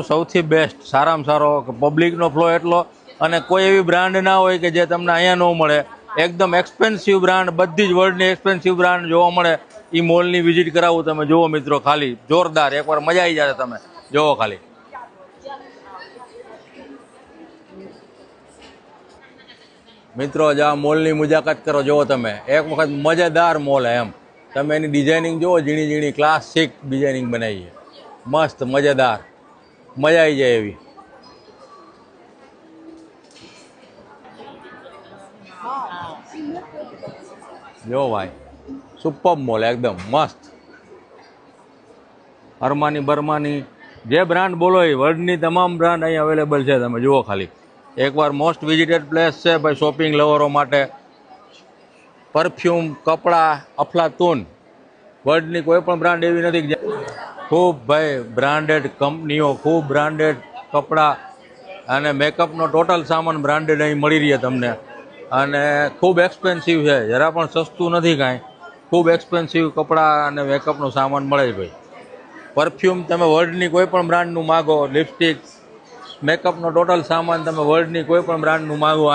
સૌથી બેસ્ટ સારામાં સારો પબ્લિકનો ફ્લો એટલો અને કોઈ એવી બ્રાન્ડ ના હોય કે જે તમને અહીંયા ન મળે. એકદમ એક્સપેન્સિવ બ્રાન્ડ, બધી જ વર્લ્ડની એક્સપેન્સિવ બ્રાન્ડ જોવા મળે. એ મોલની વિઝિટ કરાવું તમે જુઓ મિત્રો, ખાલી જોરદાર, એકવાર મજા આવી જશે. તમે જુઓ ખાલી મિત્રો, જ આ મોલની મુલાકાત કરો. જુઓ તમે એક વખત મજેદાર મોલ એમ. તમે એની ડિઝાઇનિંગ જુઓ, ઝીણી ઝીણી ક્લાસિક ડિઝાઇનિંગ બનાવી છે, મસ્ત મજેદાર, મજા આવી જાય એવી. જો ભાઈ સુપર મોલ એકદમ મસ્ત. અરમાની બર્માની જે બ્રાન્ડ બોલો એ વર્લ્ડની તમામ બ્રાન્ડ અહીં અવેલેબલ છે. તમે જુઓ ખાલી એકવાર. મોસ્ટ વિઝિટેડ પ્લેસ છે ભાઈ શોપિંગ લવરો માટે. પરફ્યુમ, કપડાં, અફલાતુન. વર્લ્ડની કોઈ પણ બ્રાન્ડ એવી નથી કે ખૂબ ભાઈ બ્રાન્ડેડ કંપનીઓ, ખૂબ બ્રાન્ડેડ કપડાં અને મેકઅપનો ટોટલ સામાન બ્રાન્ડેડ અહીં મળી રહે તમને. અને ખૂબ એક્સપેન્સિવ છે, જરા પણ સસ્તું નથી કાંઈ. ખૂબ એક્સપેન્સિવ કપડાં અને મેકઅપનો સામાન મળે છે ભાઈ. પરફ્યુમ તમે વર્લ્ડની કોઈ પણ બ્રાન્ડનું માગો, લિપસ્ટિક, મેકઅપનો ટોટલ સામાન તમે વર્લ્ડની કોઈ પણ બ્રાન્ડનું માગો.